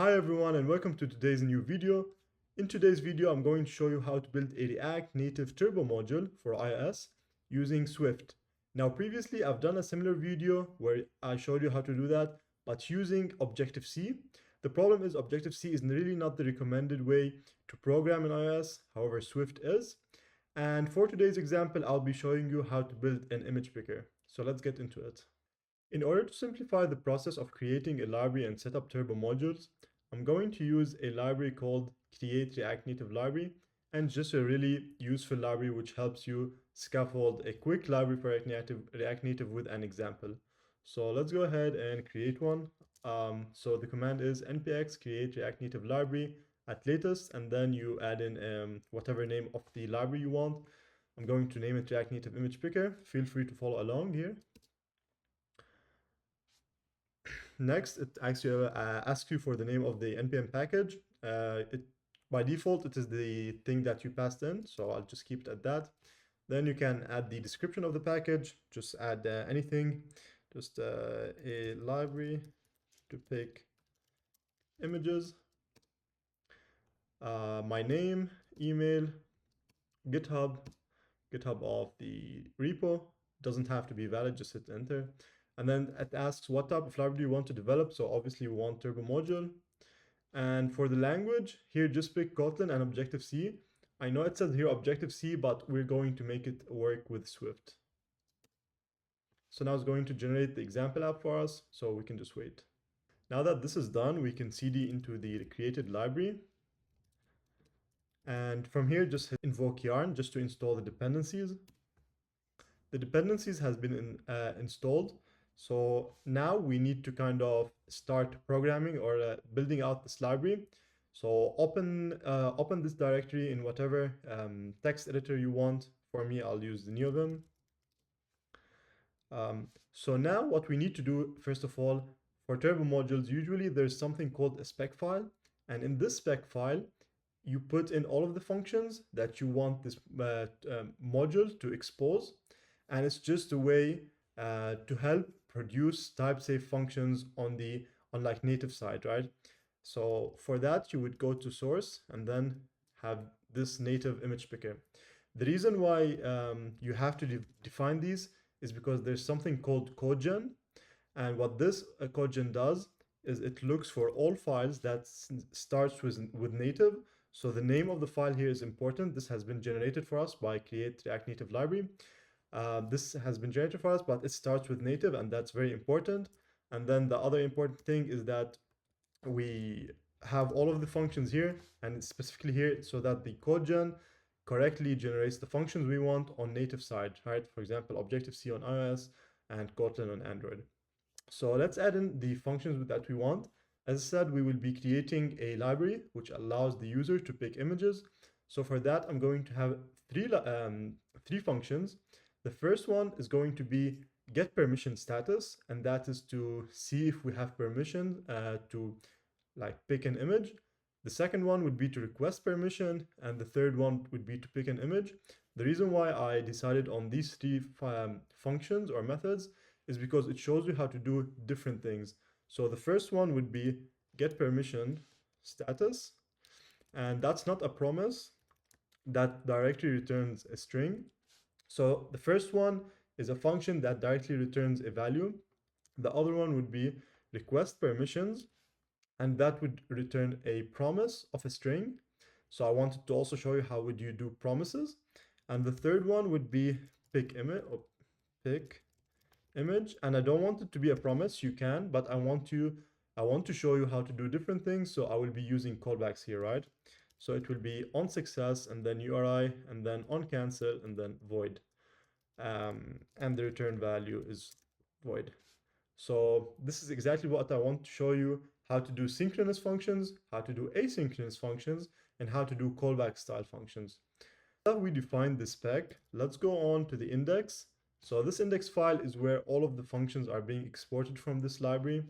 Hi everyone and welcome to today's new video. In today's video, I'm going to show you how to build a React Native Turbo module for iOS using Swift. Now previously I've done a similar video where I showed you how to do that, but using Objective-C. The problem is Objective-C is really not the recommended way to program in iOS, however Swift is. And for today's example, I'll be showing you how to build an image picker. So let's get into it. In order to simplify the process of creating a library and set up Turbo modules, I'm going to use a library called Create React Native Library, and just a really useful library which helps you scaffold a quick library for React Native with an example. So let's go ahead and create one. So the command is npx create React Native library at latest, and then you add in whatever name of the library you want. I'm going to name it React Native Image Picker. Feel free to follow along here. Next, it actually asks you for the name of the npm package. By default, it is the thing that you passed in, so I'll just keep it at that. Then you can add the description of the package. Just add anything, just a library to pick images, my name, email, GitHub of the repo. Doesn't have to be valid, just hit enter. And then it asks what type of library you want to develop. So obviously we want Turbo module. And for the language, here just pick Kotlin and Objective-C. I know it says here Objective-C, but we're going to make it work with Swift. So now it's going to generate the example app for us, so we can just wait. Now that this is done, we can cd into the created library. And from here, just invoke yarn just to install the dependencies. The dependencies has been installed. So now we need to kind of start programming or building out this library. So open this directory in whatever text editor you want. For me, I'll use the Neovim. So now what we need to do, first of all, for Turbo modules, usually there's something called a spec file. And in this spec file, you put in all of the functions that you want this module to expose. And it's just a way to help produce type-safe functions on the like native side, right? So for that, you would go to source and then have this native image picker. The reason why you have to define these is because there's something called codegen. And what this codegen does is it looks for all files that starts with native. So the name of the file here is important. This has been generated for us by Create React Native Library. This has been generated for us, but it starts with native, and that's very important. And then the other important thing is that we have all of the functions here, and specifically here, so that the codegen correctly generates the functions we want on native side, right? For example, Objective-C on iOS and Kotlin on Android. So let's add in the functions that we want. As I said, we will be creating a library which allows the user to pick images. So for that, I'm going to have three functions. The first one is going to be get permission status, and that is to see if we have permission to like pick an image. The second one would be to request permission, and the third one would be to pick an image. The reason why I decided on these three functions or methods is because it shows you how to do different things. So the first one would be get permission status, and that's not a promise. That directly returns a string. So the first one is a function that directly returns a value. The other one would be request permissions, and that would return a promise of a string. So I wanted to also show you how would you do promises. And the third one would be pick image, and I don't want it to be a promise. You can, but I want to show you how to do different things. So I will be using callbacks here, right? So it will be on success, and then URI, and then on cancel, and then void. And the return value is void. So this is exactly what I want to show you: how to do synchronous functions, how to do asynchronous functions, and how to do callback style functions. Now we define the spec, let's go on to the index. So this index file is where all of the functions are being exported from this library.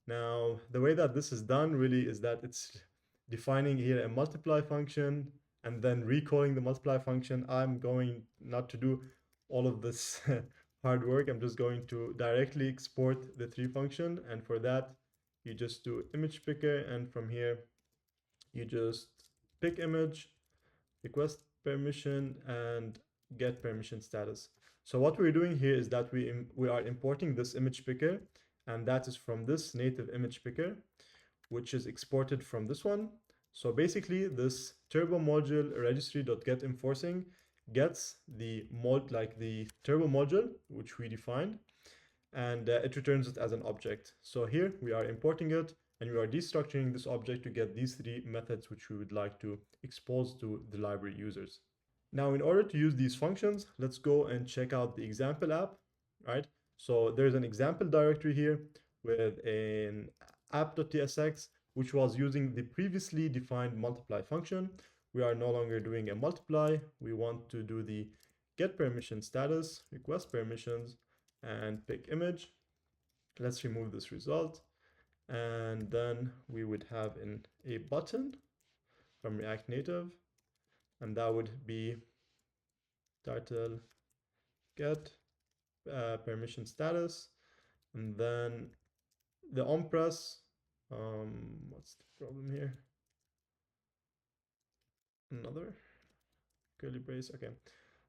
Now, the way that this is done really is that it's defining here a multiply function and then recalling the multiply function. I'm going not to do all of this hard work. I'm just going to directly export the tree function. And for that, you just do image picker, and from here you just pick image, request permission, and get permission status. So what we're doing here is that we are importing this image picker, and that is from this native image picker, which is exported from this one. So basically this turbo module registry.get enforcing gets the mod, like the turbo module, which we defined, and it returns it as an object. So here we are importing it, and we are destructuring this object to get these three methods which we would like to expose to the library users. Now, in order to use these functions, let's go and check out the example app, right? So there's an example directory here with an app.tsx, which was using the previously defined multiply function. We are no longer doing a multiply. We want to do the get permission status, request permissions, and pick image. Let's remove this result. And then we would have a button from React Native, and that would be title get permission status, and then the on press. What's the problem here? Another curly brace. Okay,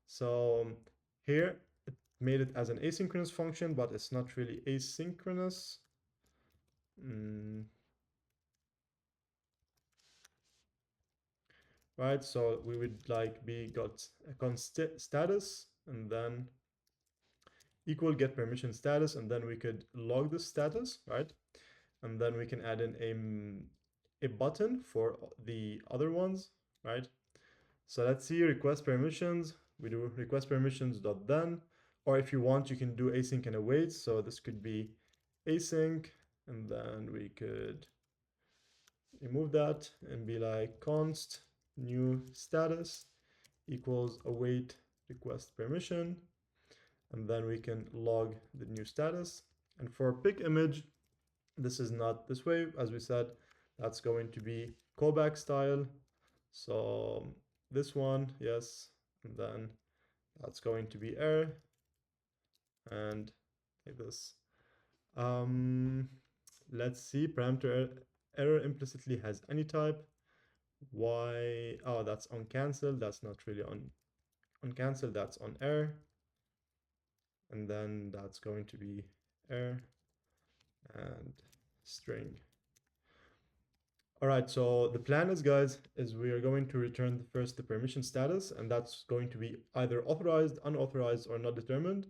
so here it made it as an asynchronous function, but it's not really asynchronous. Right, so we would like be got a const status, and then equal get permission status, and then we could log the status, right? And then we can add in a button for the other ones, right? So let's see request permissions. We do request permissions dot then, or if you want, you can do async and await. So this could be async, and then we could remove that and be like const new status equals await request permission, and then we can log the new status. And for pick image, this is not this way, as we said, that's going to be callback style. So this one, yes, and then that's going to be error, and like this. Let's see, parameter error implicitly has any type. Why? Oh, that's on cancel. That's not really on cancel. That's on error, and then that's going to be error and string. All right, so the plan is, guys, is we are going to return first the permission status, and that's going to be either authorized, unauthorized, or not determined.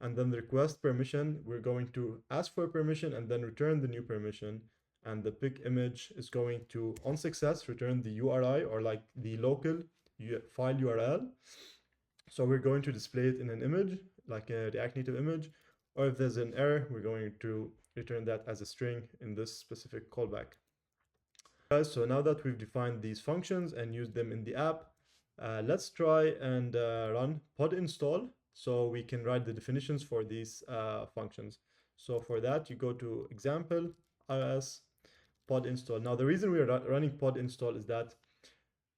And then the request permission, we're going to ask for permission and then return the new permission. And the pick image is going to, on success, return the URI, or like the local file URL. So we're going to display it in an image, like a React Native image, or if there's an error, we're going to return that as a string in this specific callback. Guys, so now that we've defined these functions and used them in the app, let's try and run pod install so we can write the definitions for these functions. So for that, you go to example, iOS, pod install. Now, the reason we are running pod install is that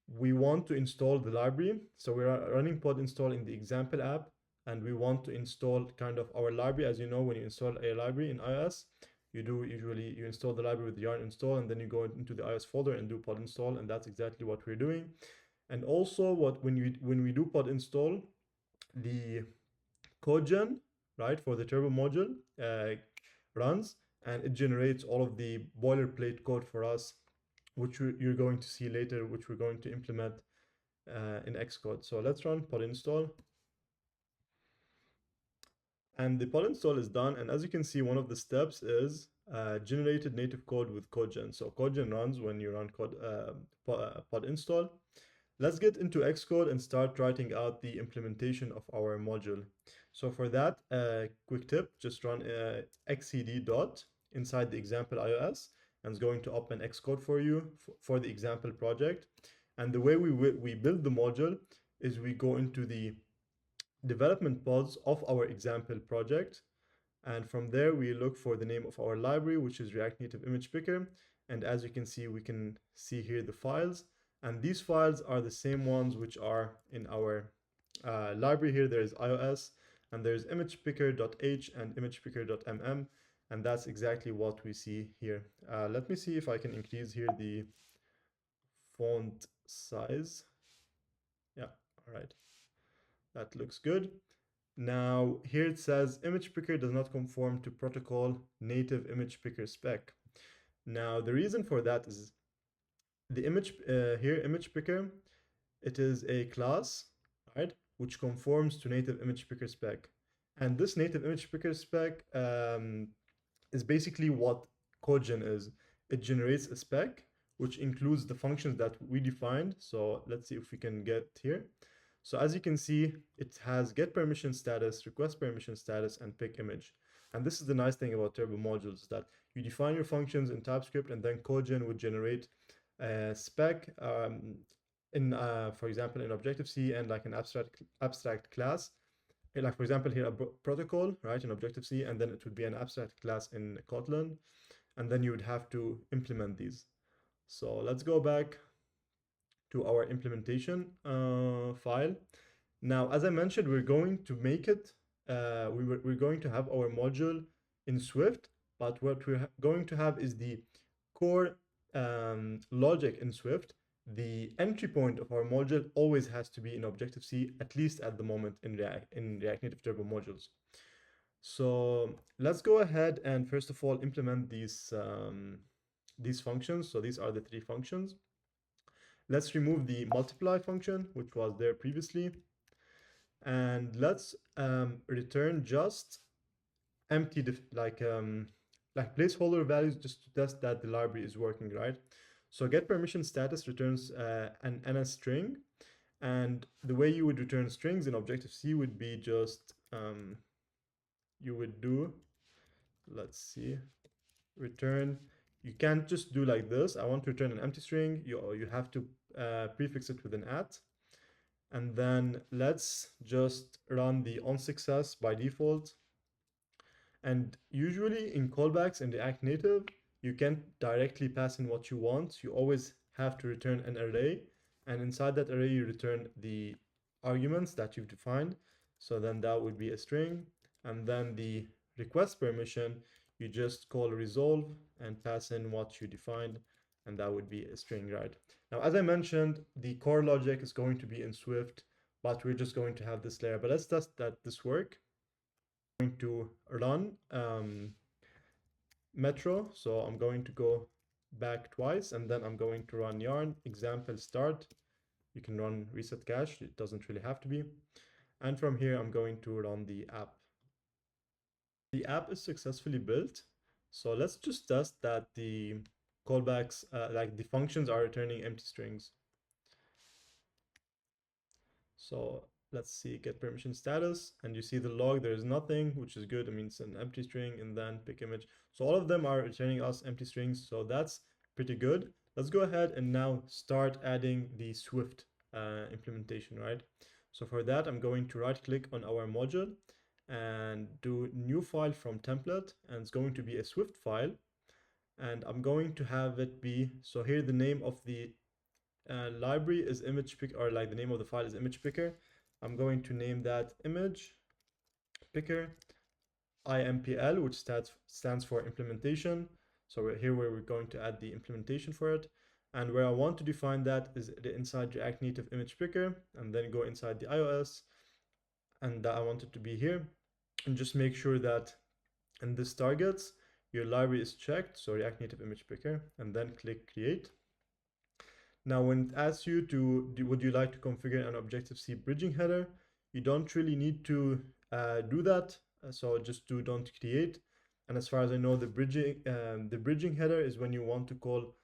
we want to install the library. So we're running pod install in the example app, and we want to install kind of our library. As you know, when you install a library in iOS, you install the library with yarn install, and then you go into the iOS folder and do pod install, and that's exactly what we're doing. And also when we do pod install, the code gen, right, for the turbo module runs, and it generates all of the boilerplate code for us, which you're going to see later, which we're going to implement in Xcode. So let's run pod install. And the pod install is done. And as you can see, one of the steps is generated native code with CodeGen. So CodeGen runs when you run pod install. Let's get into Xcode and start writing out the implementation of our module. So for that, quick tip, just run xcd dot inside the example iOS, and it's going to open Xcode for you for the example project. And the way we build the module is we go into the development pods of our example project, and from there we look for the name of our library, which is React Native Image Picker. And as you can see, we can see here the files, and these files are the same ones which are in our library. Here there is iOS, and there's imagepicker.h and imagepicker.mm. And that's exactly what we see here. Let me see if I can increase here the font size. Yeah, all right, that looks good. Now here it says image picker does not conform to protocol native image picker spec. Now the reason for that is the image here image picker, it is a class, right, which conforms to native image picker spec. And this native image picker spec is basically what CodeGen is. It generates a spec which includes the functions that we defined. So let's see if we can get here. So as you can see, it has get permission status, request permission status, and pick image. And this is the nice thing about Turbo modules, that you define your functions in TypeScript, and then CodeGen would generate a spec in, for example, in Objective-C and like an abstract class. Like for example here, a protocol, right, in Objective-C, and then it would be an abstract class in Kotlin, and then you would have to implement these. So let's go back to our implementation file. Now, as I mentioned, we're going to make it, we're going to have our module in Swift, but what we're going to have is the core logic in Swift. The entry point of our module always has to be in Objective-C, at least at the moment in React Native Turbo modules. So let's go ahead and first of all implement these functions. So these are the three functions. Let's remove the multiply function, which was there previously. And let's return just empty, like placeholder values, just to test that the library is working, right? So get permission status returns an NS string. And the way you would return strings in Objective-C would be just, you would do, let's see, return. You can't just do like this. I want to return an empty string. You have to prefix it with an @ and then let's just run the onSuccess by default. And usually in callbacks in React Native, you can't directly pass in what you want. You always have to return an array, and inside that array you return the arguments that you've defined. So then that would be a string, and then the request permission, you just call resolve and pass in what you defined, and that would be a string, right? Now, as I mentioned, the core logic is going to be in Swift, but we're just going to have this layer. But let's test that this work. I'm going to run Metro, so I'm going to go back twice, and then I'm going to run yarn example start. You can run reset cache, it doesn't really have to be. And from here, I'm going to run the app. The app is successfully built. So let's just test that the callbacks, like the functions are returning empty strings. So let's see, get permission status, and you see the log, there's nothing, which is good. I mean, it's an empty string, and then pick image. So all of them are returning us empty strings. So that's pretty good. Let's go ahead and now start adding the Swift implementation, right? So for that, I'm going to right click on our module and do new file from template, and it's going to be a Swift file. And I'm going to have it be, so here the name of the library is image picker, or like the name of the file is image picker. I'm going to name that image picker impl, which stands for implementation. So here where we're going to add the implementation for it. And where I want to define that is inside React Native image picker, and then go inside the iOS, and I want it to be here. And just make sure that in this targets, your library is checked, so React Native image picker, and then click create. Now, when it asks you to, would you like to configure an Objective-C bridging header, you don't really need to do that. So just do don't create. And as far as I know, the bridging header is when you want to call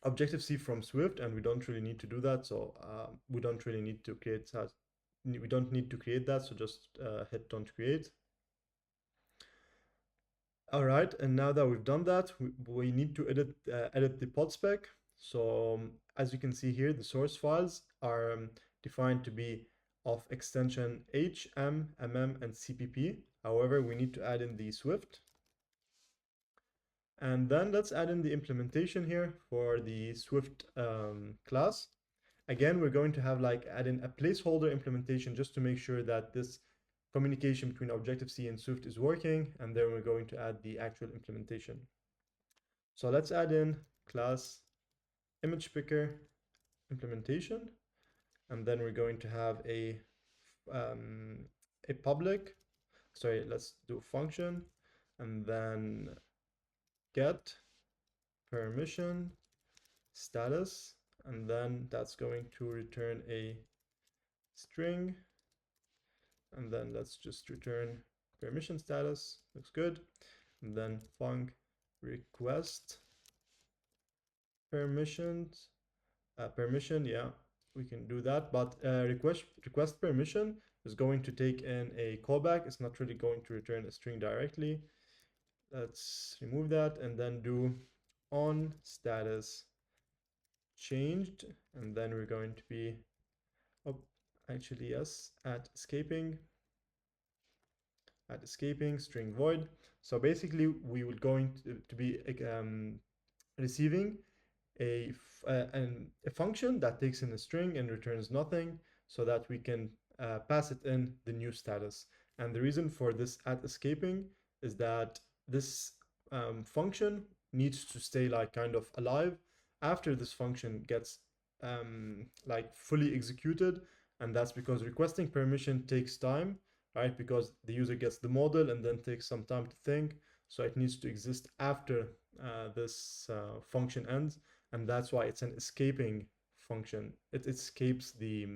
Objective-C from Swift, and we don't really need to do that. So we don't really need to create that. We don't need to create that. So just hit don't create. All right, and now that we've done that, we need to edit the pod spec. So as you can see here, the source files are defined to be of extension H, M, MM, and CPP. However, we need to add in the Swift. And then let's add in the implementation here for the Swift class. Again, we're going to have like add in a placeholder implementation just to make sure that this communication between Objective-C and Swift is working, and then we're going to add the actual implementation. So let's add in class image picker implementation, and then we're going to have a public, sorry, let's do function, and then get permission status, and then that's going to return a string, and then let's just return permission status, looks good, and then func request permissions, permission, yeah, we can do that, but request permission is going to take in a callback. It's not really going to return a string directly. Let's remove that and then do on status changed, and then we're going to be, oh, actually yes, at escaping string void. So basically we would going to be receiving a function that takes in a string and returns nothing, so that we can pass it in the new status. And the reason for this at escaping is that this function needs to stay like kind of alive after this function gets like fully executed, and that's because requesting permission takes time, right? Because the user gets the model and then takes some time to think, so it needs to exist after this function ends, and that's why it's an escaping function. It escapes the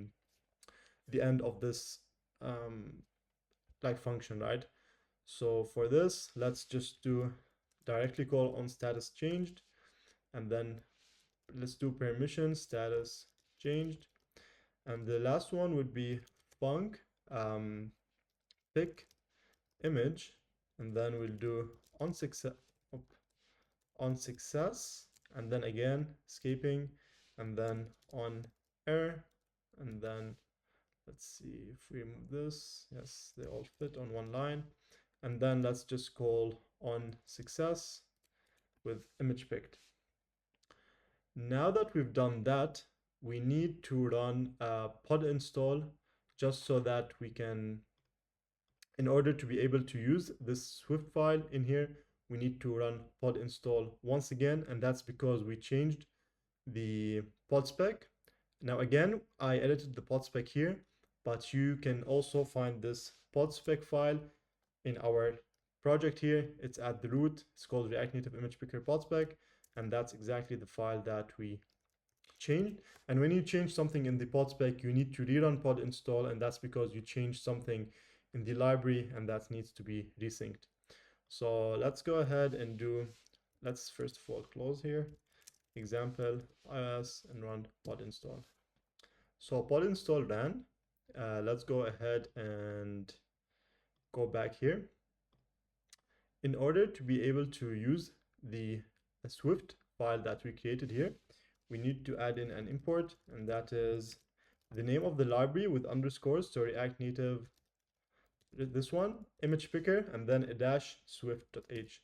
end of this like function, right? So for this, let's just do directly call on status changed, and then let's do permission status changed, and the last one would be func pick image, and then we'll do on success, and then again escaping, and then on error, and then let's see if we remove this. Yes, they all fit on one line, and then let's just call on success with image picked. Now that we've done that, we need to run a pod install, just so that we can, in order to be able to use this Swift file in here, we need to run pod install once again, and that's because we changed the pod spec. Now again, I edited the pod spec here, but you can also find this pod spec file in our project here. It's at the root. It's called React Native Image Picker pod spec, and that's exactly the file that we changed. And when you change something in the pod spec, you need to rerun pod install, and that's because you changed something in the library, and that needs to be resynced. So let's go ahead and do, let's first of all close here, example iOS, and run pod install. So pod install ran. Let's go ahead and go back here. In order to be able to use the Swift file that we created here, we need to add in an import, and that is the name of the library with underscores, so React Native, this one, image picker, and then a dash swift.h.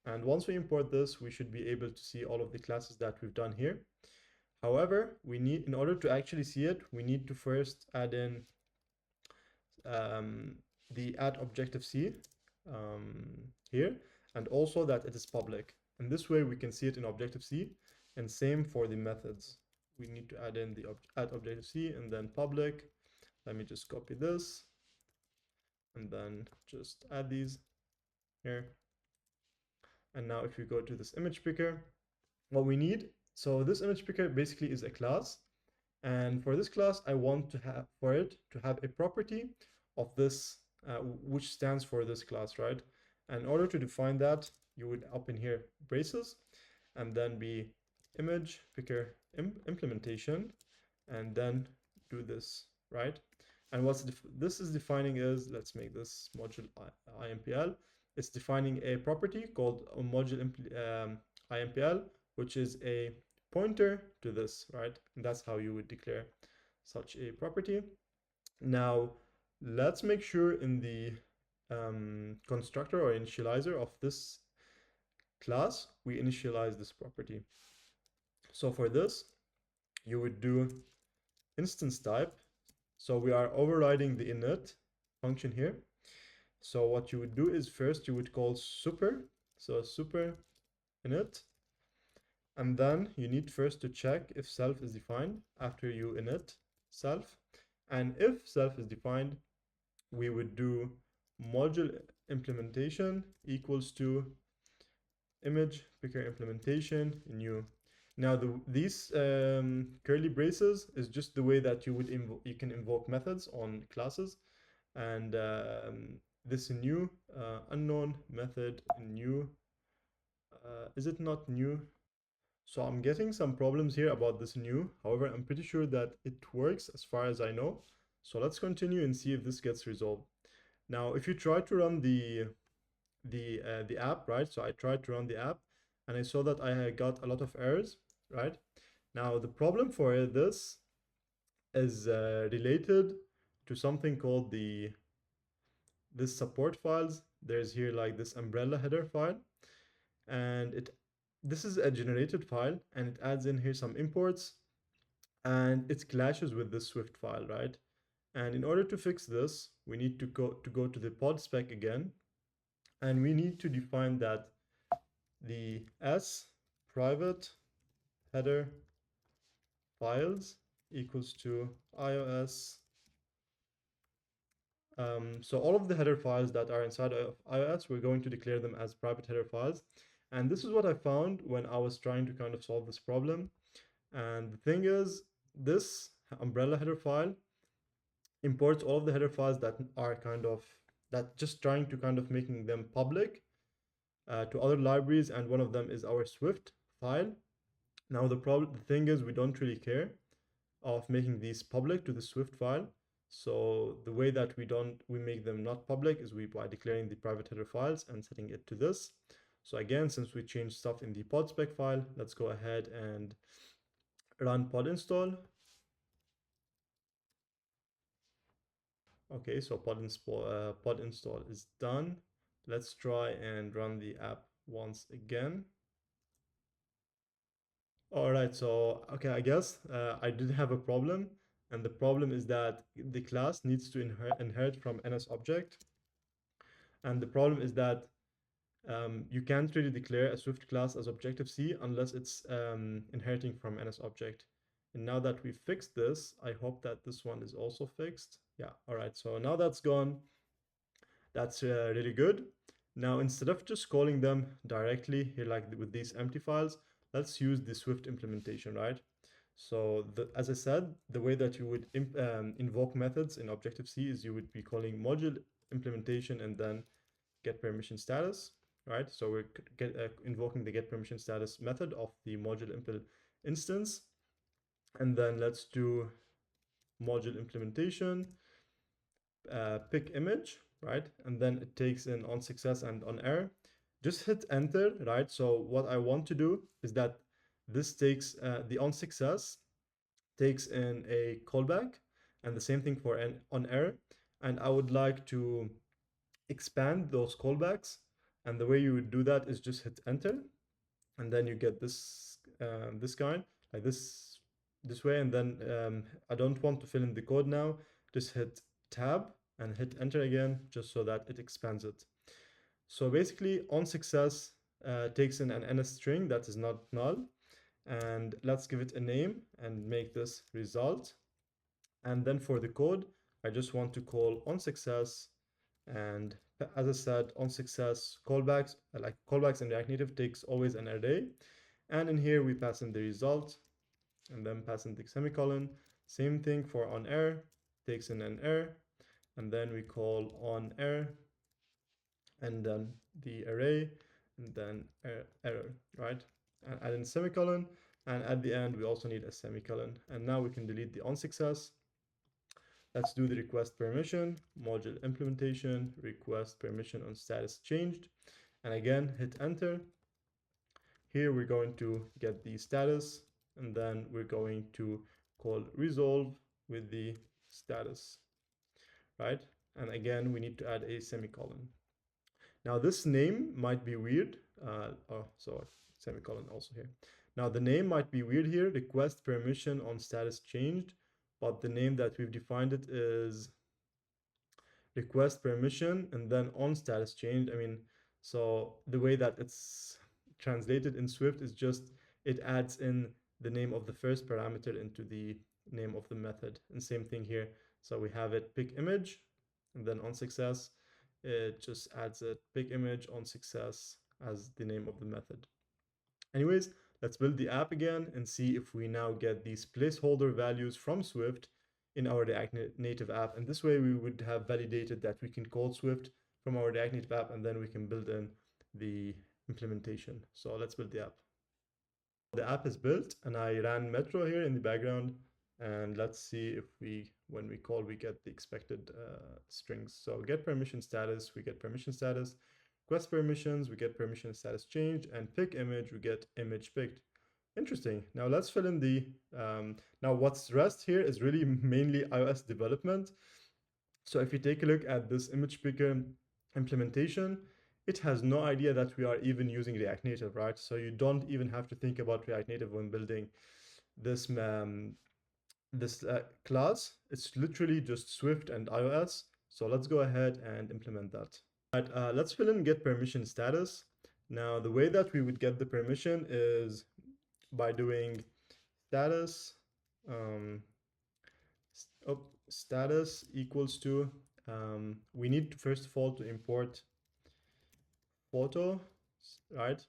And once we import this, we should be able to see all of the classes that we've done here. However, we need, in order to actually see it, we need to first add in the add Objective-C here, and also that it is public. And this way we can see it in Objective-C, and same for the methods. We need to add in the add Objective-C and then public. Let me just copy this and then just add these here. And now if we go to this image picker, what we need, so this image picker basically is a class, and for this class I want to have for it to have a property of this which stands for this class, right? And in order to define that, you would open here braces and then be image picker implementation, and then do this, right? And what this is defining is, let's make this module IMPL. It's defining a property called a module IMPL, which is a pointer to this, right? And that's how you would declare such a property. Now, let's make sure in the constructor or initializer of this class, we initialize this property. So for this, you would do instance type. So we are overriding the init function here. So what you would do is first you would call super, so super init, and then you need first to check if self is defined after you init self. And if self is defined, we would do module implementation equals to image picker implementation new. Now these curly braces is just the way that you would you can invoke methods on classes, and this new unknown method new, is it not new? So I'm getting some problems here about this new. However, I'm pretty sure that it works as far as I know. So let's continue and see if this gets resolved. Now, if you try to run the app, right? So I tried to run the app and I saw that I had got a lot of errors, right? Now the problem for this is related to something called this support files. There's here like this umbrella header file, and this is a generated file, and it adds in here some imports, and it clashes with this Swift file, right? And in order to fix this, we need to go to the pod spec again, and we need to define that the s private header files equals to iOS. So all of the header files that are inside of iOS, we're going to declare them as private header files. And this is what I found when I was trying to kind of solve this problem. And the thing is, this umbrella header file imports all of the header files that are kind of, that just trying to kind of making them public to other libraries, and one of them is our Swift file. Now the thing is, we don't really care of making these public to the Swift file. So the way that we make them not public is by declaring the private header files and setting it to this. So again, since we changed stuff in the pod spec file, let's go ahead and run pod install. Okay, so pod install is done. Let's try and run the app once again. All right, so okay, I guess I did have a problem, and the problem is that the class needs to inherit from NS object, and the problem is that you can't really declare a Swift class as Objective-C unless it's inheriting from NS object. And now that we fixed this, I hope that this one is also fixed. Yeah, all right, so now that's gone. That's really good. Now, instead of just calling them directly here, like with these empty files, let's use the Swift implementation, right? So as I said, the way that you would invoke methods in Objective-C is you would be calling module implementation and then get permission status, right? So we're invoking the get permission status method of the module impl instance. And then let's do module implementation, pick image, right? And then it takes in on success and on error. Just hit enter, right? So what I want to do is that this takes the on success takes in a callback, and the same thing for an on error. And I would like to expand those callbacks. And the way you would do that is just hit enter, and then you get this kind, like this way. And then I don't want to fill in the code now. Just hit tab and hit enter again, just so that it expands it. So basically, on success takes in an NS string that is not null, and let's give it a name and make this result. And then for the code, I just want to call on success. And as I said, on success callbacks, like callbacks in React Native, takes always an array. And in here, we pass in the result and then pass in the semicolon. Same thing for on error, takes in an error. And then we call on error and then the array and then error, right? And add in semicolon. And at the end, we also need a semicolon. And now we can delete the on success. Let's do the request permission, module implementation, request permission on status changed. And again, hit enter. Here we're going to get the status, and then we're going to call resolve with the status, right? And again, we need to add a semicolon. Now this name might be weird. So semicolon also here. Now the name might be weird here, request permission on status changed, but the name that we've defined it is request permission and then on status change. I mean, so the way that it's translated in Swift is just it adds in the name of the first parameter into the name of the method. And same thing here. So we have it pick image, and then on success, it just adds it pick image on success as the name of the method. Anyways, let's build the app again and see if we now get these placeholder values from Swift in our React Native app. And this way we would have validated that we can call Swift from our React Native app, and then we can build in the implementation. So let's build the app. The app is built and I ran Metro here in the background. And let's see if when we call, we get the expected strings. So get permission status, we get permission status. Request permissions, we get permission status change, and pick image, we get image picked. Interesting. Now let's fill in the, now what's REST here is really mainly iOS development. So if you take a look at this image picker implementation, it has no idea that we are even using React Native, right? So you don't even have to think about React Native when building this class. It's literally just Swift and iOS. So let's go ahead and implement that. All right, let's fill in get permission status. Now, the way that we would get the permission is by doing status, status equals to, we need to first of all to import photo, right?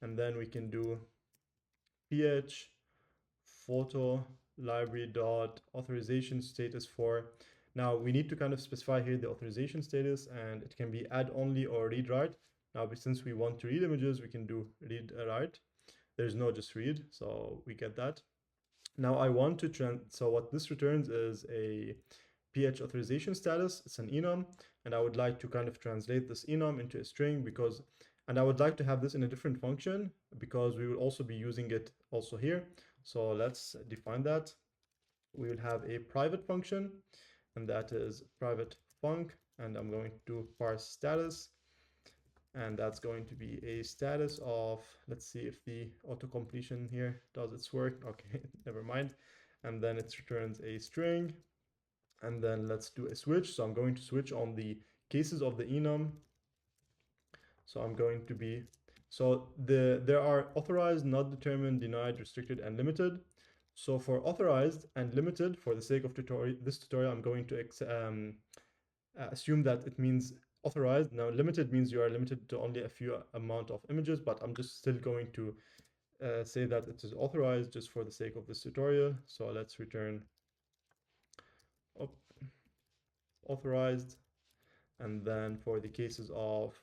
And then we can do ph photo library dot authorization status for. Now we need to kind of specify here the authorization status, and it can be add only or read write. Now, since we want to read images, we can do read write. There's no just read, so we get that. Now I want to so what this returns is a ph authorization status. It's an enum, and I would like to kind of translate this enum into a string because, and I would like to have this in a different function because we will also be using it also here. So let's define that. We will have a private function, and that is private func, and I'm going to parse status, and that's going to be a status of, let's see if the auto completion here does its work. Okay, never mind. And then it returns a string, and then let's do a switch. So I'm going to switch on the cases of the enum. So I'm going to be, so there are authorized, not determined, denied, restricted, and limited. So for authorized and limited, for the sake of this tutorial, I'm going to assume that it means authorized. Now limited means you are limited to only a few amount of images, but I'm just still going to say that it is authorized just for the sake of this tutorial. So let's return authorized, and then for the cases of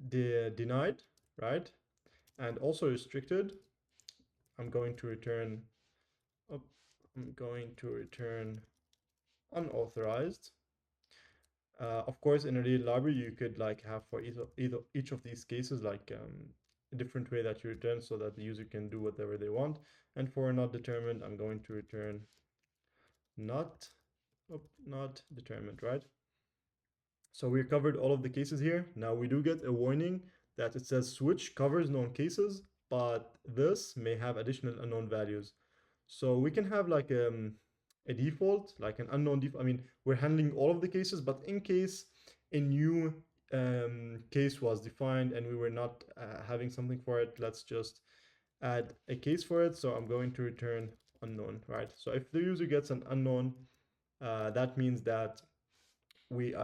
denied, right, and also restricted, I'm going to return unauthorized. Of course, in a real library, you could like have for each of these cases like a different way that you return so that the user can do whatever they want. And for not determined, I'm going to return not determined, right? So we covered all of the cases here. Now we do get a warning that it says switch covers known cases, but this may have additional unknown values. So we can have like a default, like an unknown default. I mean, we're handling all of the cases, but in case a new case was defined and we were not having something for it, let's just add a case for it. So I'm going to return unknown, right? So if the user gets an unknown, that means that we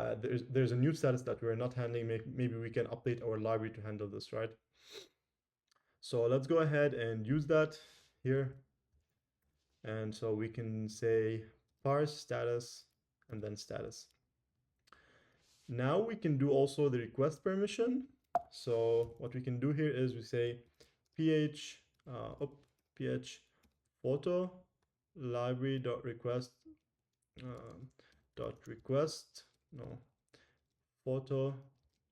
there's a new status that we're not handling. Maybe we can update our library to handle this, right? So let's go ahead and use that here. And so we can say parse status and then status. Now we can do also the request permission. So what we can do here is we say ph photo library dot request photo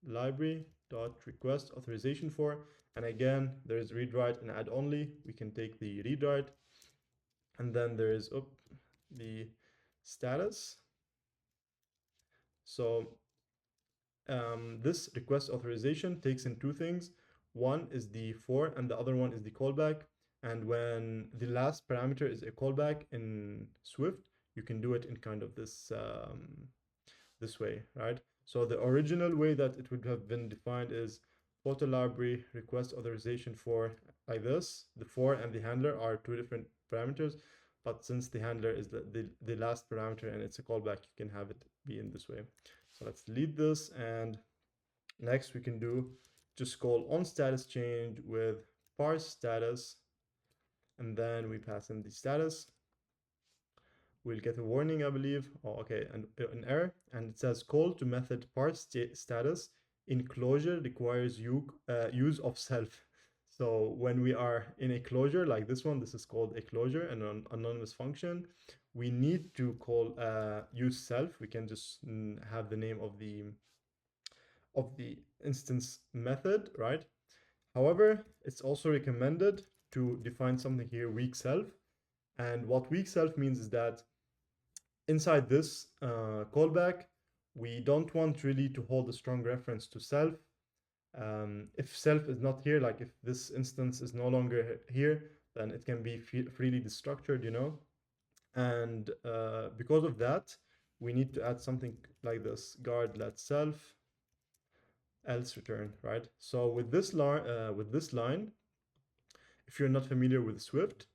library dot request authorization for. And again, there's read write and add only. We can take the read write, and then there's the status. So this request authorization takes in two things. One is the for, and the other one is the callback. And when the last parameter is a callback in Swift, you can do it in kind of this this way, right? So the original way that it would have been defined is photo library request authorization for, like this. The for and the handler are two different parameters, but since the handler is the last parameter and it's a callback, you can have it be in this way. So let's delete this, and next we can do just call on status change with parse status, and then we pass in the status. We'll get a warning, I believe. Oh, okay, and an error, and it says call to method parse status in closure requires use of self. So when we are in a closure like this one, this is called a closure and an anonymous function. We need to call use self. We can just have the name of the instance method, right? However, it's also recommended to define something here, weak self. And what weak self means is that inside this callback, we don't want really to hold a strong reference to self. If self is not here, like if this instance is no longer here, then it can be freely destructured, you know? And because of that, we need to add something like this, guard let self else return, right? So with this line, if you're not familiar with Swift,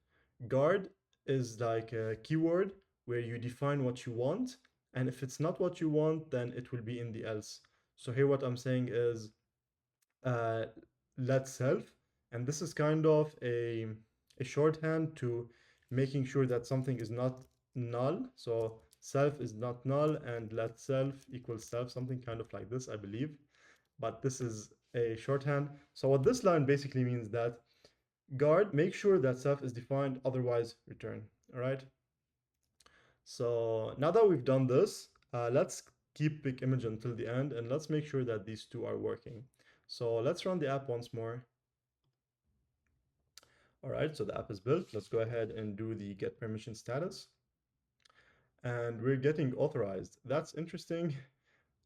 guard is like a keyword where you define what you want, and if it's not what you want, then it will be in the else. So here what I'm saying is uh, let self, and this is kind of a shorthand to making sure that something is not null. So self is not null and let self equals self, something kind of like this, I believe. But this is a shorthand. So what this line basically means that guard, make sure that self is defined, otherwise return. All right. So now that we've done this, let's keep pick image until the end, and let's make sure that these two are working. So let's run the app once more. All right, so the app is built. Let's go ahead and do the get permission status. And we're getting authorized. That's interesting.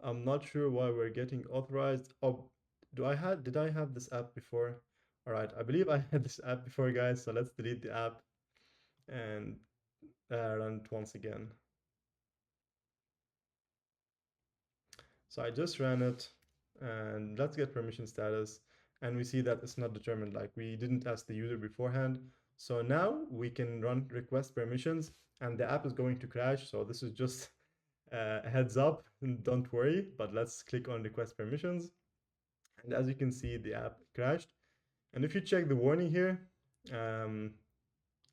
I'm not sure why we're getting authorized. Oh, did I have this app before? All right, I believe I had this app before, guys. So let's delete the app and run it once again. So I just ran it, and let's get permission status. And we see that it's not determined, like we didn't ask the user beforehand. So now we can run request permissions, and the app is going to crash. So this is just a heads up, and don't worry, but let's click on request permissions. And as you can see, the app crashed. And if you check the warning here, um,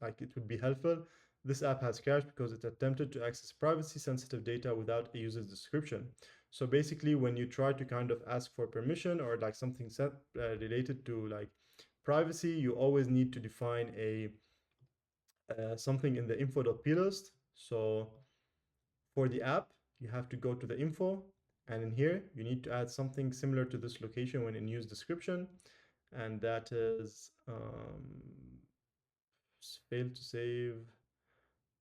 like it would be helpful. This app has crashed because it attempted to access privacy sensitive data without a user's description. So basically, when you try to kind of ask for permission or like something set related to like privacy, you always need to define a something in the info.plist. So for the app, you have to go to the info, and in here you need to add something similar to this location when in use description, and that is failed to save.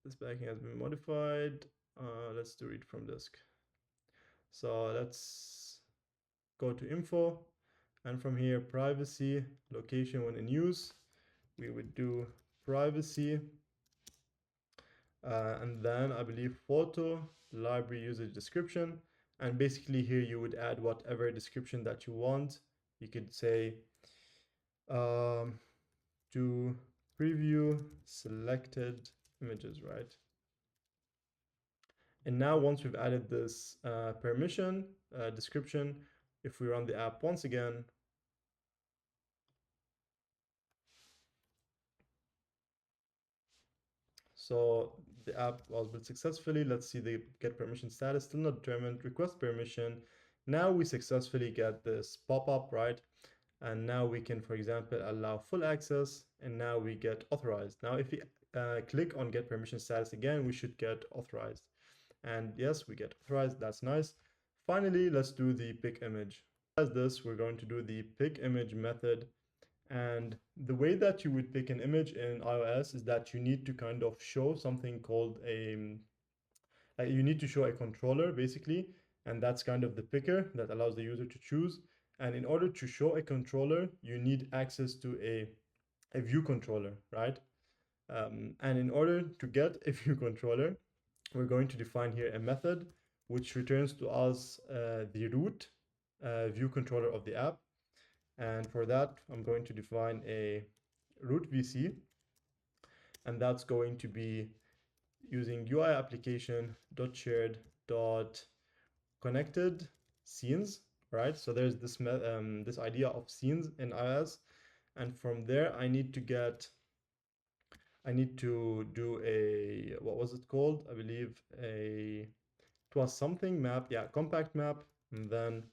This backing has been modified. Let's do read from disk. So let's go to info, and from here, privacy, location when in use, we would do privacy, and then I believe photo, library usage description, and basically here you would add whatever description that you want. You could say to preview selected images, right? And now once we've added this permission description, if we run the app once again, so the app was built successfully. Let's see the get permission status, still not determined, request permission. Now we successfully get this pop-up, right? And now we can, for example, allow full access, and now we get authorized. Now if we click on get permission status again, we should get authorized. And yes, we get authorized, that's nice. Finally, let's do the pick image. As this, we're going to do the pick image method. And the way that you would pick an image in iOS is that you need to kind of show something called you need to show a controller basically, and that's kind of the picker that allows the user to choose. And in order to show a controller, you need access to a view controller, right? And in order to get a view controller, we're going to define here a method which returns to us the root view controller of the app. And for that, I'm going to define a root VC, and that's going to be using UI application dot shared dot connected scenes, right? So there's this idea of scenes in iOS, and from there I need to do a, what was it called? I believe it was something map, yeah, compact map, and then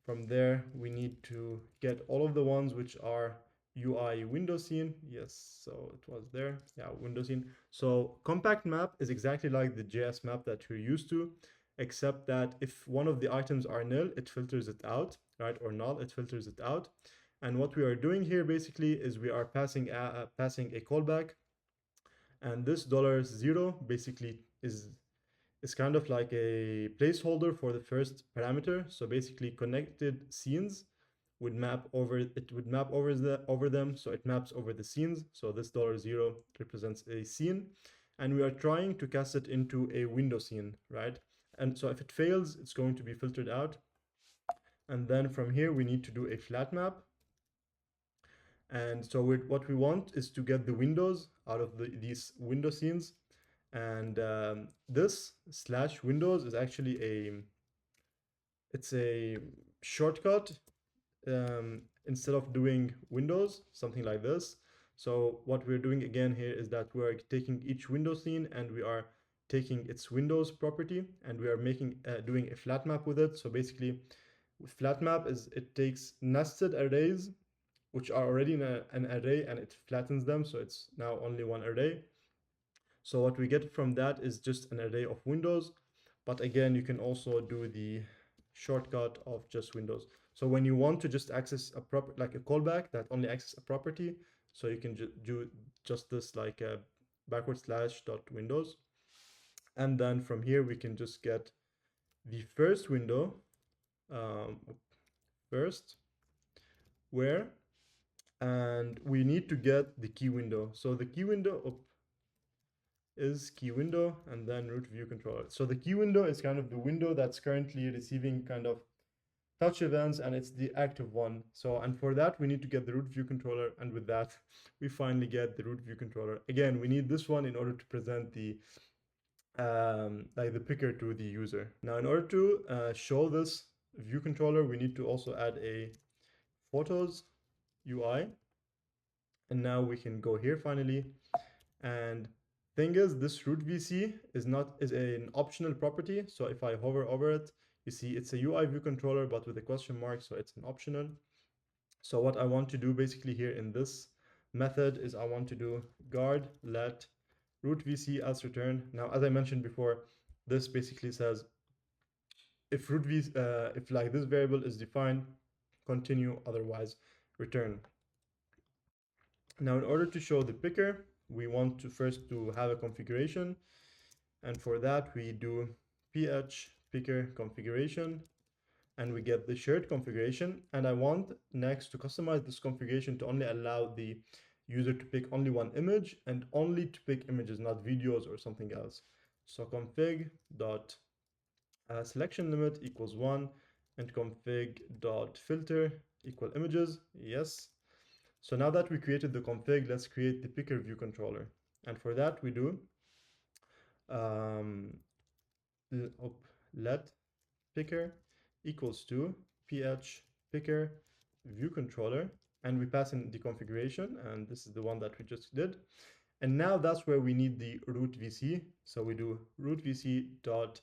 from there we need to get all of the ones which are UI window scene. Yes, so it was there. Yeah, window scene. So compact map is exactly like the JS map that you're used to, except that if one of the items are nil, it filters it out, right? Or null, it filters it out. And what we are doing here basically is we are passing a callback, and this $0 basically is kind of like a placeholder for the first parameter. So basically connected scenes would map over them, so it maps over the scenes. So this $0 represents a scene, and we are trying to cast it into a window scene, right? And so if it fails, it's going to be filtered out. And then from here we need to do a flat map. And so what we want is to get the windows out of these window scenes. And this slash windows is actually it's a shortcut instead of doing windows, something like this. So what we're doing again here is that we're taking each window scene and we are taking its windows property, and we are doing a flat map with it. So basically, with flat map is it takes nested arrays which are already in an array, and it flattens them, so it's now only one array. So what we get from that is just an array of windows. But again, you can also do the shortcut of just windows. So when you want to just access a like a callback that only access a property, so you can do just this like a /dot windows. And then from here, we can just get the first window, first, where, and we need to get the key window. So the key window, is key window and then root view controller. So the key window is kind of the window that's currently receiving kind of touch events, and it's the active one. So, and for that we need to get the root view controller, and with that we finally get the root view controller. Again, we need this one in order to present the like the picker to the user. Now in order to show this view controller, we need to also add a photos UI, and now we can go here finally. And thing is, this root VC is an optional property. So if I hover over it, you see it's a UI view controller, but with a question mark, so it's an optional. So what I want to do basically here in this method is I want to do guard let root VC as return. Now, as I mentioned before, this basically says if if like this variable is defined, continue, otherwise return. Now, in order to show the picker, we want to first to have a configuration, and for that we do ph picker configuration, and we get the shared configuration. And I want next to customize this configuration to only allow the user to pick only one image, and only to pick images, not videos or something else. So config dot selection limit equals 1, and config dot filter equal images. Yes. So now that we created the config, let's create the picker view controller. And for that we do let picker equals to ph picker view controller, and we pass in the configuration, and this is the one that we just did. And now that's where we need the root VC. So we do root VC dot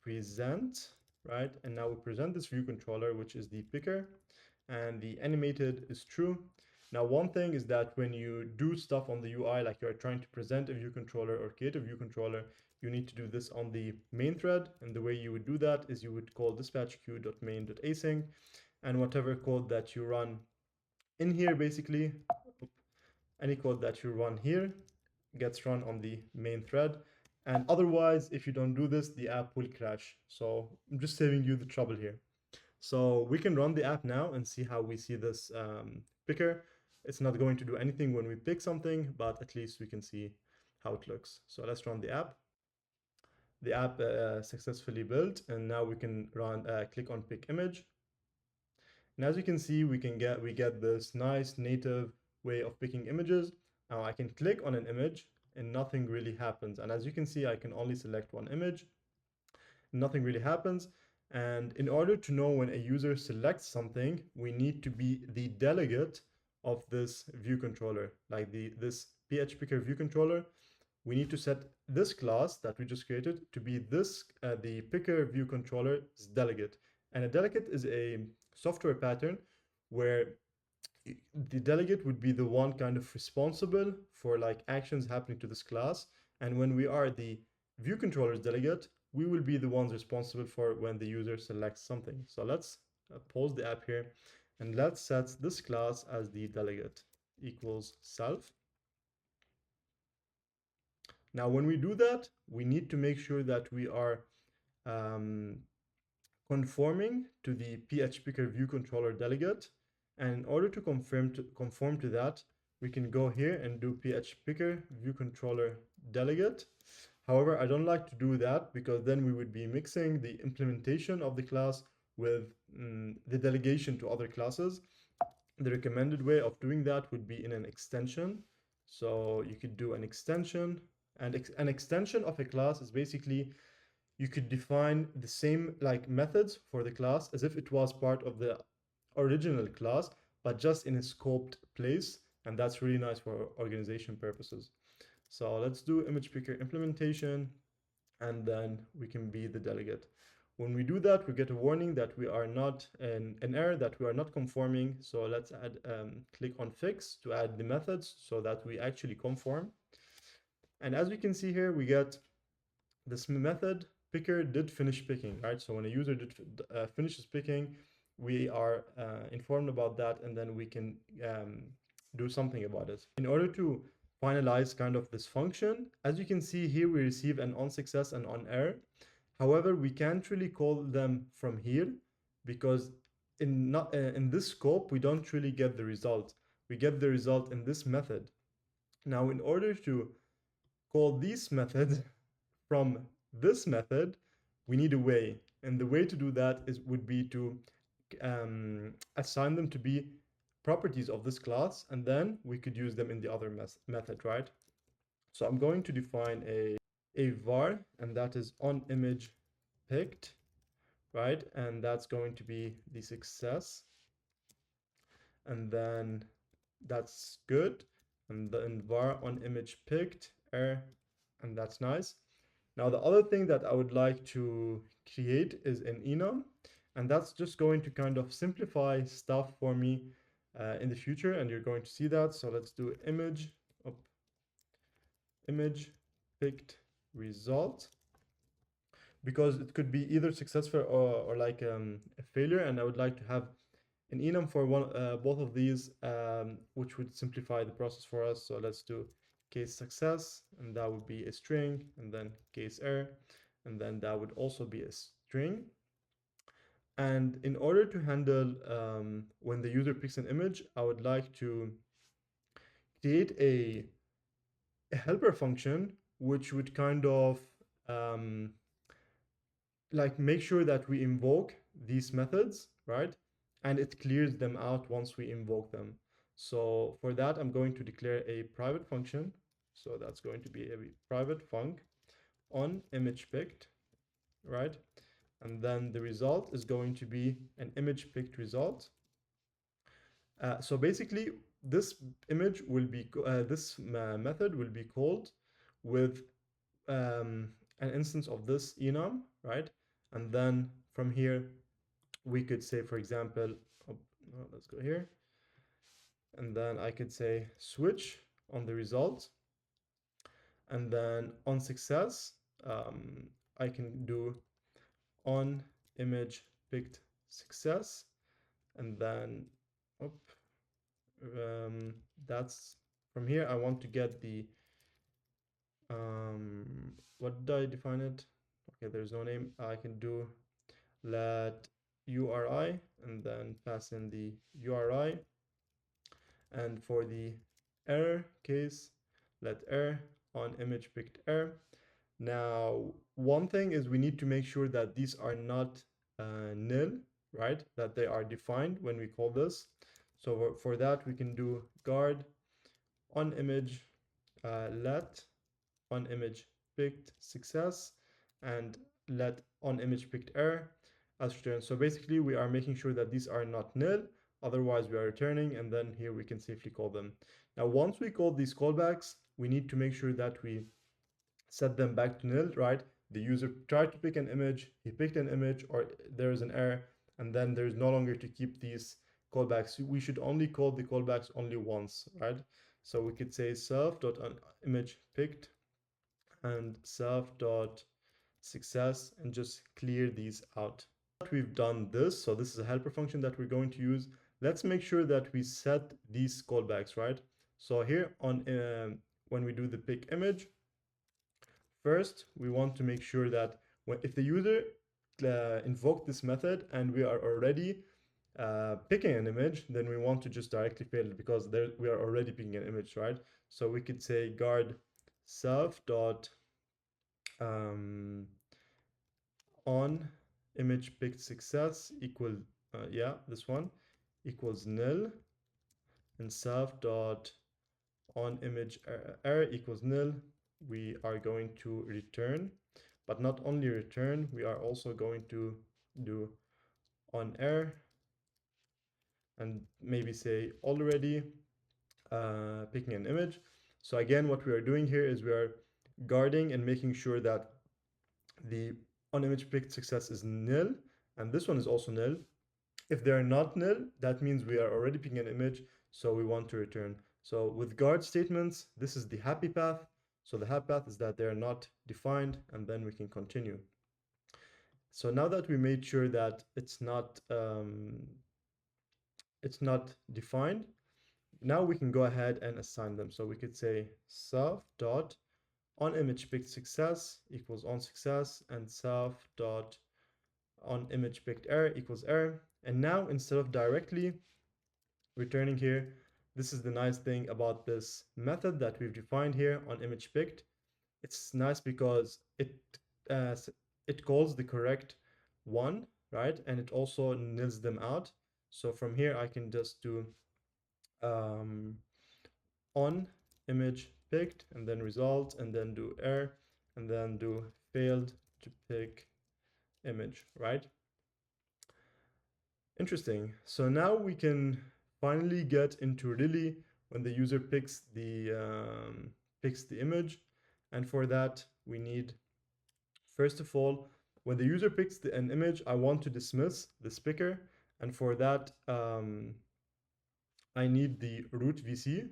present, right? And now we present this view controller, which is the picker, and the animated is true. Now, one thing is that when you do stuff on the UI, like you're trying to present a view controller or create a view controller, you need to do this on the main thread. And the way you would do that is you would call dispatch queue.main.async, and whatever code that you run in here, basically, any code that you run here gets run on the main thread. And otherwise, if you don't do this, the app will crash. So I'm just saving you the trouble here. So we can run the app now and see how we see this picker. It's not going to do anything when we pick something, but at least we can see how it looks. So let's run the app. the app successfully built, and now we can run click on pick image. And as you can see, we get this nice native way of picking images. Now I can click on an image and nothing really happens. And as you can see, I can only select one image. Nothing really happens. And in order to know when a user selects something, we need to be the delegate of this view controller, like this PH Picker view controller. We need to set this class that we just created to be this the picker view controller's delegate. And a delegate is a software pattern where the delegate would be the one kind of responsible for like actions happening to this class. And when we are the view controller's delegate, we will be the ones responsible for when the user selects something. So let's pause the app here and let's set this class as the delegate equals self. Now, when we do that, we need to make sure that we are um, conforming to the phpicker view controller delegate. And in order to conform to that, we can go here and do phpicker view controller delegate. However, I don't like to do that because then we would be mixing the implementation of the class with the delegation to other classes. The recommended way of doing that would be in an extension. So you could do an extension, and an extension of a class is basically you could define the same like methods for the class as if it was part of the original class, but just in a scoped place. And that's really nice for organization purposes. So let's do image picker implementation, and then we can be the delegate. When we do that, we get a warning that we are not an error that we are not conforming. So let's add click on fix to add the methods so that we actually conform. And as we can see here, we get this method picker did finish picking, right? So when a user did finishes picking, we are informed about that, and then we can do something about it. In order to finalize kind of this function, as you can see here, we receive an on success and on error. However, we can't really call them from here because in this scope, we don't really get the result. We get the result in this method. Now, in order to call these methods from this method, we need a way. And the way to do that would be to assign them to be properties of this class, and then we could use them in the other method, right? So I'm going to define a var, and that is on image picked, right? And that's going to be the success. And then that's good. And then var on image picked error, and that's nice. Now, the other thing that I would like to create is an enum, and that's just going to kind of simplify stuff for me in the future, and you're going to see that. So let's do image picked result, because it could be either successful or like a failure, and I would like to have an enum for both of these, which would simplify the process for us. So let's do case success, and that would be a string, and then case error, and then that would also be a string. And in order to handle when the user picks an image, I would like to create a helper function which would kind of like make sure that we invoke these methods, right? And it clears them out once we invoke them. So for that, I'm going to declare a private function. So that's going to be a private func on image picked, right? And then the result is going to be an image picked result. So basically, this image will be this method will be called with an instance of this enum, right? And then from here, we could say, for example, let's go here. And then I could say switch on the result. And then on success, I can do on image picked success. And then that's from here. I want to get the what did I define it? Okay, there's no name. I can do let URI and then pass in the URI. And for the error case, let error on image picked error. Now, one thing is we need to make sure that these are not nil, right? That they are defined when we call this. So for that, we can do guard on image let on image picked success and let on image picked error as return. So basically, we are making sure that these are not nil. Otherwise, we are returning, and then here we can safely call them. Now, once we call these callbacks, we need to make sure that we set them back to nil, right? The user tried to pick an image, he picked an image, or there is an error, and then there's no longer to keep these callbacks. We should only call the callbacks only once, right? So we could say self.image picked and self.success and just clear these out. We've done this, so this is a helper function that we're going to use. Let's make sure that we set these callbacks, right? So here on when we do the pick image, first, we want to make sure that if the user invoked this method and we are already picking an image, then we want to just directly fail it because we are already picking an image, right? So we could say guard self dot on image picked success equal this one equals nil, and self dot on image error equals nil. We are going to return, but not only return, we are also going to do on error and maybe say already picking an image. So again, what we are doing here is we are guarding and making sure that the on image picked success is nil, and this one is also nil. If they are not nil, that means we are already picking an image, so we want to return. So with guard statements, this is the happy path. So the happy path is that they are not defined, and then we can continue. So now that we made sure that it's not defined, now we can go ahead and assign them. So we could say self dot on image picked success equals on success, and self dot on image picked error equals error. And now instead of directly returning here, this is the nice thing about this method that we've defined here on image picked. It's nice because uh, it calls the correct one, right? And it also nils them out. So from here, I can just do on image picked and then result and then do error and then do failed to pick image, right? Interesting. So now we can finally get into really when the user picks the image, and for that we need, first of all, when the user picks an image, I want to dismiss this picker, and for that I need the root VC.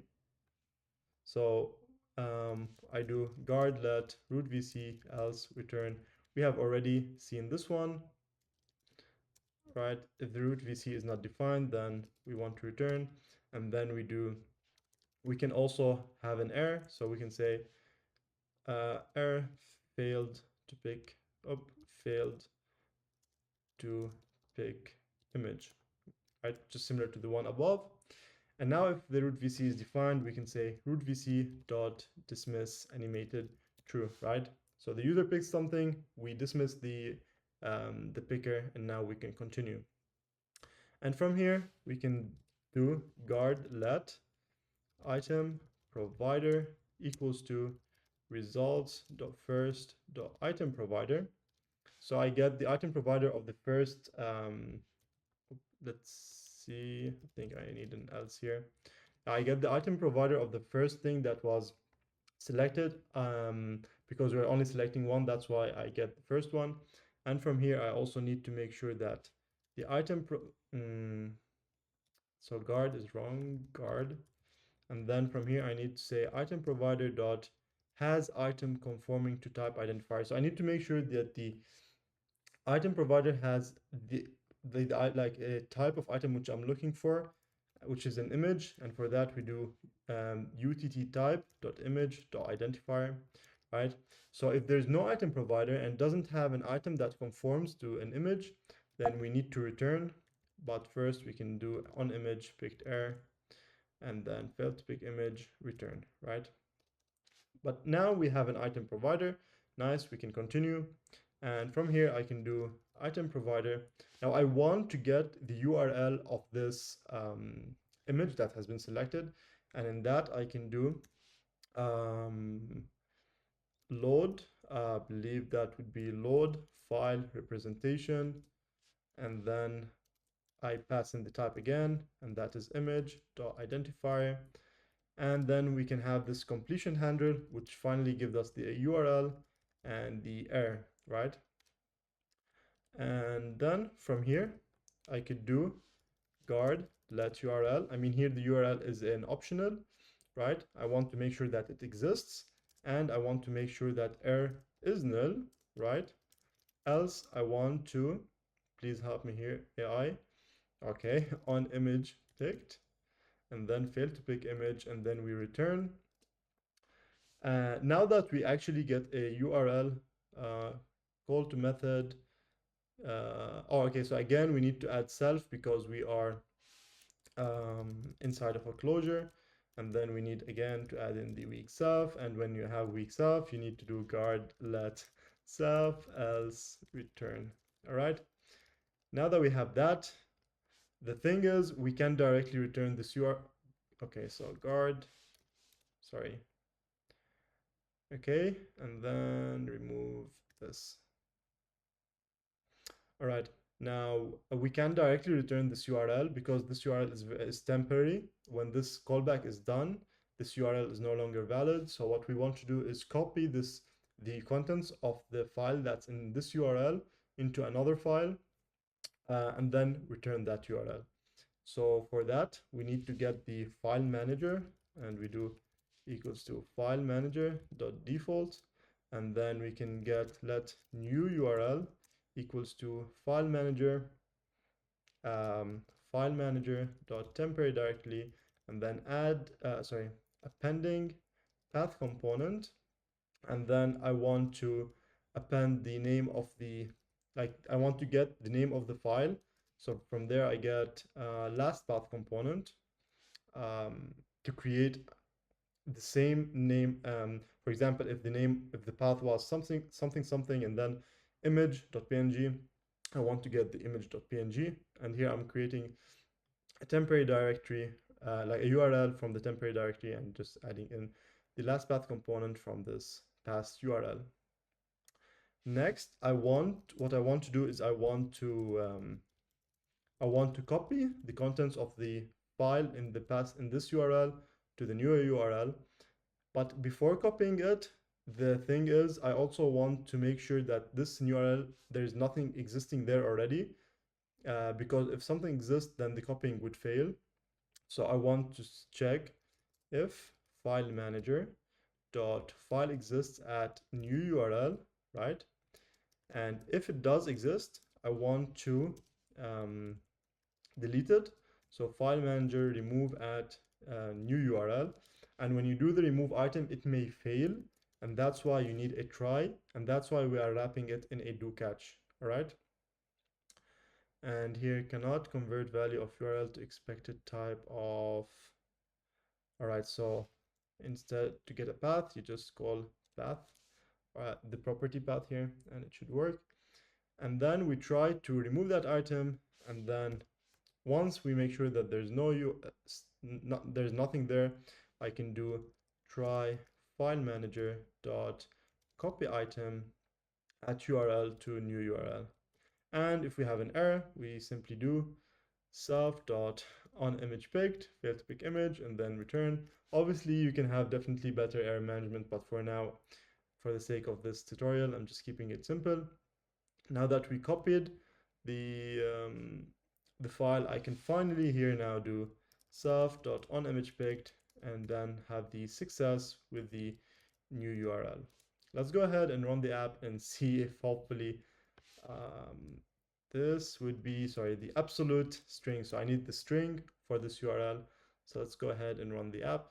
So I do guard let root VC else return. We have already seen this one, right? If the root VC is not defined, then we want to return, and then we can also have an error. So we can say error failed to pick up, failed to pick image, right? Just similar to the one above. And now if the root VC is defined, we can say root VC dot dismiss animated true, right? So the user picks something, we dismiss the picker, and now we can continue. And from here, we can do guard let item provider equals to results dot first dot item provider. So I get the item provider of the first let's see, I think I need an else here. I get the item provider of the first thing that was selected, because we're only selecting one, that's why I get the first one. And from here I also need to make sure that the item so guard is wrong, guard, and then from here I need to say item provider dot has item conforming to type identifier. So I need to make sure that the item provider has the like a type of item which I'm looking for, which is an image, and for that we do utt type dot image dot identifier, right? So if there's no item provider and doesn't have an item that conforms to an image, then we need to return. But first we can do on image picked error and then failed to pick image return, right? But now we have an item provider. Nice, we can continue. And from here, I can do item provider. Now I want to get the URL of this image that has been selected. And in that, I can do um, load, I believe that would be load file representation. And then I pass in the type again, and that is image.identifier. And then we can have this completion handle, which finally gives us the URL and the error, right? And then from here, I could do guard let URL. I mean, here the URL is an optional, right? I want to make sure that it exists, and I want to make sure that error is null, right? Else I want to, please help me here, AI. Okay, on image picked, and then fail to pick image, and then we return. Now that we actually get a URL call to method, oh, okay, so again, we need to add self because we are inside of a closure. And then we need again to add in the weak self. And when you have weak self, you need to do guard let self else return. All right. Now that we have that, the thing is we can directly return this URL. Okay, so guard, sorry. Okay, and then remove this. All right, now we can directly return this URL because this URL is temporary. When this callback is done, this URL is no longer valid. So what we want to do is copy the contents of the file that's in this URL into another file and then return that URL. So for that, we need to get the file manager, and we do equals to file manager dot default, and then we can get let new URL equals to file manager dot temporary directory, and then add appending path component, and then I want to append the name of the, like I want to get the name of the file. So from there I get last path component to create the same name. For example, if the path was something and then image.png, I want to get the image.png, and here I'm creating a temporary directory, like a URL from the temporary directory, and just adding in the last path component from this past URL. Next, what I want to do is I want to copy the contents of the file in this URL to the new URL. But before copying it, the thing is, I also want to make sure that this URL, there's nothing existing there already, because if something exists, then the copying would fail. So I want to check if file manager dot file exists at new URL, right? And if it does exist, I want to delete it. So file manager remove at new URL. And when you do the remove item, it may fail. And that's why you need a try. And that's why we are wrapping it in a do catch. All right. And here cannot convert value of URL to expected type of. All right. So instead to get a path, you just call path, the property path here, and it should work. And then we try to remove that item, and then once we make sure that there's there's nothing there, I can do try file manager dot copy item at URL to new URL. And if we have an error, we simply do self dot on image picked, fail to pick image, and then return. Obviously, you can have definitely better error management, but for now, for the sake of this tutorial, I'm just keeping it simple. Now that we copied the file, I can finally here now do self.onImagePicked and then have the success with the new URL. Let's go ahead and run the app and see if hopefully this would be, sorry, the absolute string. So I need the string for this URL. So let's go ahead and run the app.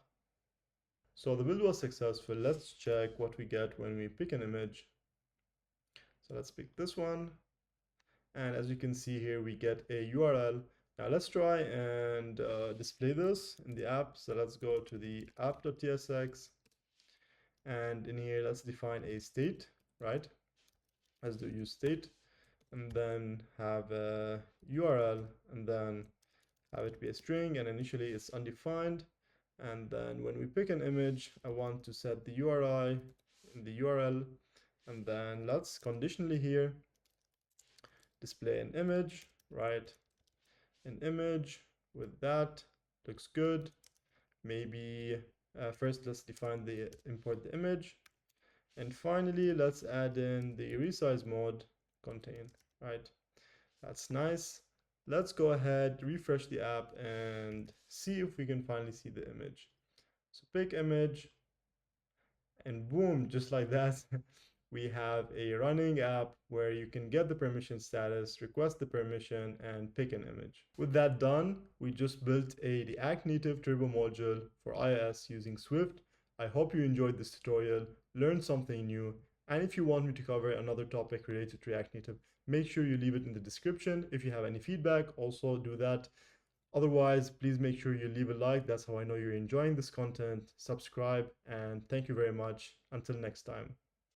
So the build was successful. Let's check what we get when we pick an image. So let's pick this one. And as you can see here, we get a URL. Now let's try and display this in the app. So let's go to the app.tsx. And in here, let's define a state. right? As the use state, and then have a URL, and then have it be a string, and initially it's undefined. And then when we pick an image, I want to set the URI in the URL, and then let's conditionally here display an image, right? An image with that looks good. Maybe first let's define the import the image, and finally let's add in the resize mode contain, right? That's nice. Let's go ahead, refresh the app, and see if we can finally see the image. So pick image, and boom, just like that, we have a running app where you can get the permission status, request the permission, and pick an image. With that done, we just built a React Native Turbo module for iOS using Swift. I hope you enjoyed this tutorial, learned something new, and if you want me to cover another topic related to React Native, make sure you leave it in the description. If you have any feedback, also do that. Otherwise, please make sure you leave a like. That's how I know you're enjoying this content. Subscribe, and thank you very much. Until next time.